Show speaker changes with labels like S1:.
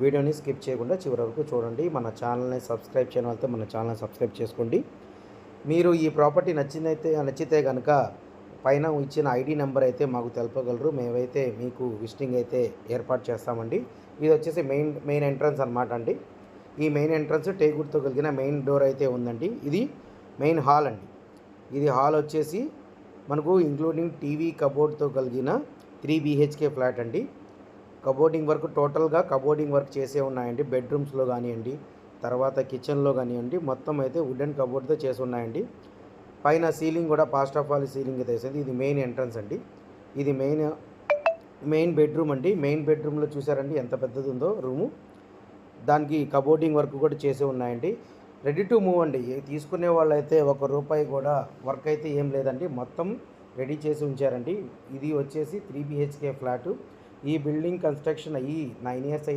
S1: వీడియోని స్కిప్ చేయకుండా చివరి వరకు చూడండి. మన ఛానల్ని సబ్స్క్రైబ్ చేయని వాళ్ళతో మన ఛానల్ని సబ్స్క్రైబ్ చేసుకోండి. మీరు ఈ ప్రాపర్టీ నచ్చితే కనుక పైన ఇచ్చిన ఐడి నెంబర్ అయితే మాకు తెలపగలరు. మేమైతే మీకు విజిటింగ్ అయితే ఏర్పాటు చేస్తామండి. ఇది వచ్చేసి మెయిన్ ఎంట్రన్స్ అనమాట అండి. ఈ మెయిన్ ఎంట్రన్స్ టేకుడ్తో కలిగిన మెయిన్ డోర్ అయితే ఉందండి. ఇది మెయిన్ హాల్ అండి. ఇది హాల్ వచ్చేసి మనకు ఇంక్లూడింగ్ టీవీ కబోర్డ్తో కలిగిన 3 BHK ఫ్లాట్ అండి. కబోర్డింగ్ వర్క్ టోటల్గా కబోర్డింగ్ వర్క్ చేసే ఉన్నాయండి. బెడ్రూమ్స్లో కానివ్వండి, తర్వాత కిచెన్లో కానివ్వండి, మొత్తం అయితే వుడెన్ కబోర్డ్తో చేసి ఉన్నాయండి. పైన సీలింగ్ కూడా పాస్ట్ ఆఫ్ ఆల్ సీలింగ్ అయితే వేసేది. ఇది మెయిన్ ఎంట్రన్స్ అండి. ఇది మెయిన్ బెడ్రూమ్ అండి. మెయిన్ బెడ్రూమ్లో చూసారండి ఎంత పెద్దది ఉందో రూము. దానికి కబోర్డింగ్ వర్క్ కూడా చేసి ఉన్నాయండి. రెడీ టు మూవ్ అండి. తీసుకునే వాళ్ళైతే ₹1 కూడా వర్క్ అయితే ఏం లేదండి. మొత్తం రెడీ చేసి ఉంచారండి. ఇది వచ్చేసి 3 BHK ఫ్లాటు. ఈ బిల్డింగ్ కన్స్ట్రక్షన్ అయ్యి 9 ఇయర్స్ అయితే